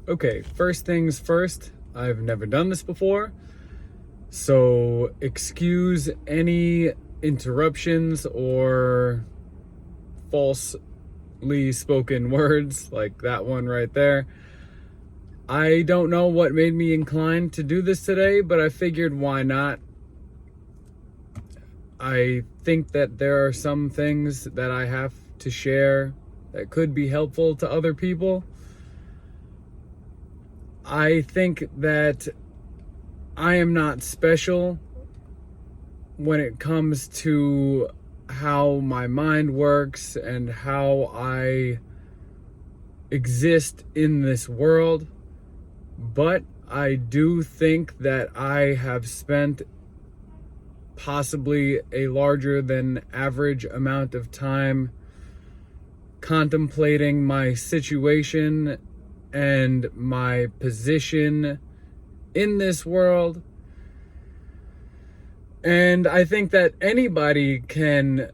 Okay, first things first, I've never done this before, so excuse any interruptions or falsely spoken words like that one right there. I don't know what made me inclined to do this today, but I figured why not. I think that there are some things that I have to share that could be helpful to other people. I think that I am not special when it comes to how my mind works and how I exist in this world, but I do think that I have spent possibly a larger than average amount of time contemplating my situation and my position in this world. And I think that anybody can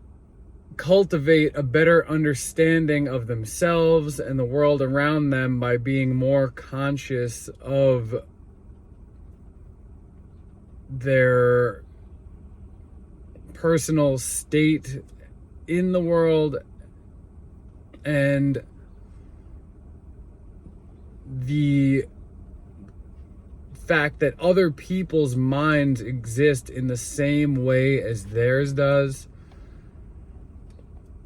cultivate a better understanding of themselves and the world around them by being more conscious of their personal state in the world and the fact that other people's minds exist in the same way as theirs does.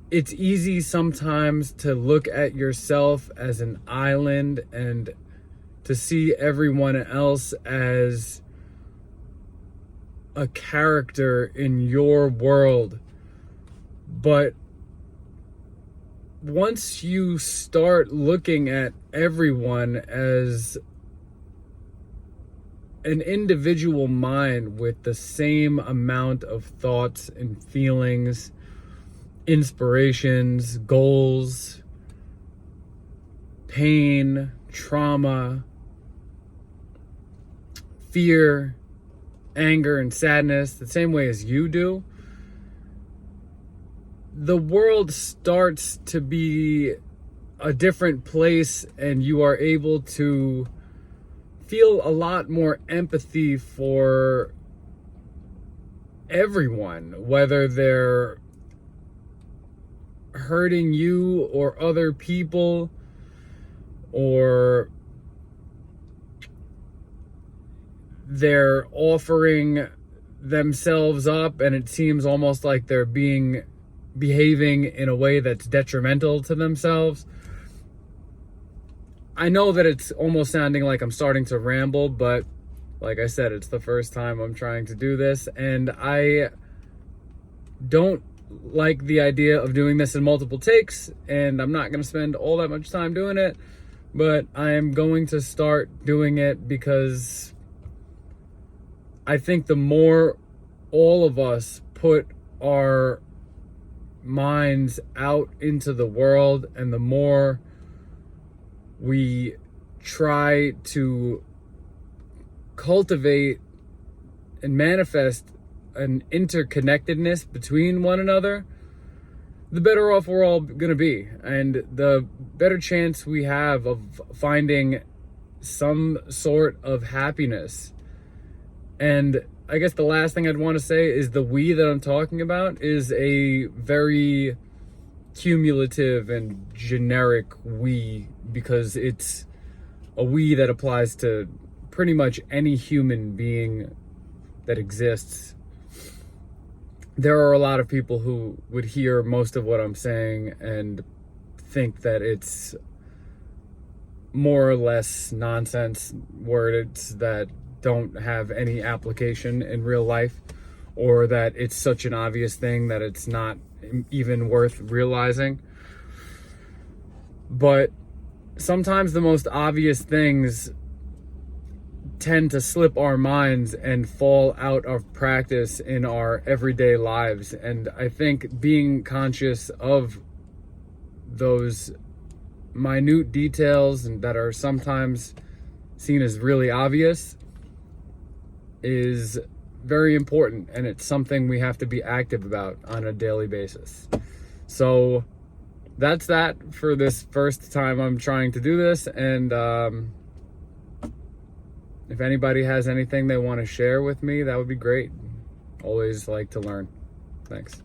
It's easy sometimes to look at yourself as an island and to see everyone else as a character in your world. But once you start looking at everyone as an individual mind with the same amount of thoughts and feelings, inspirations, goals, pain, trauma, fear, anger, and sadness, the same way as you do, the world starts to be a different place, and you are able to feel a lot more empathy for everyone, whether they're hurting you or other people, or they're offering themselves up and it seems almost like they're behaving in a way that's detrimental to themselves. I know that it's almost sounding like I'm starting to ramble, but like I said, it's the first time I'm trying to do this, and I don't like the idea of doing this in multiple takes, and I'm not going to spend all that much time doing it, but I am going to start doing it because I think the more all of us put our minds out into the world, and the more we try to cultivate and manifest an interconnectedness between one another, the better off we're all going to be, and the better chance we have of finding some sort of happiness. And I guess the last thing I'd want to say is the we that I'm talking about is a very cumulative and generic we, because it's a we that applies to pretty much any human being that exists. There are a lot of people who would hear most of what I'm saying and think that it's more or less nonsense words that don't have any application in real life, or that it's such an obvious thing that it's not even worth realizing. But sometimes the most obvious things tend to slip our minds and fall out of practice in our everyday lives. And I think being conscious of those minute details and that are sometimes seen as really obvious is very important, and it's something we have to be active about on a daily basis. So that's that for this first time I'm trying to do this, and If anybody has anything they want to share with me, that would be great. Always like to learn. Thanks.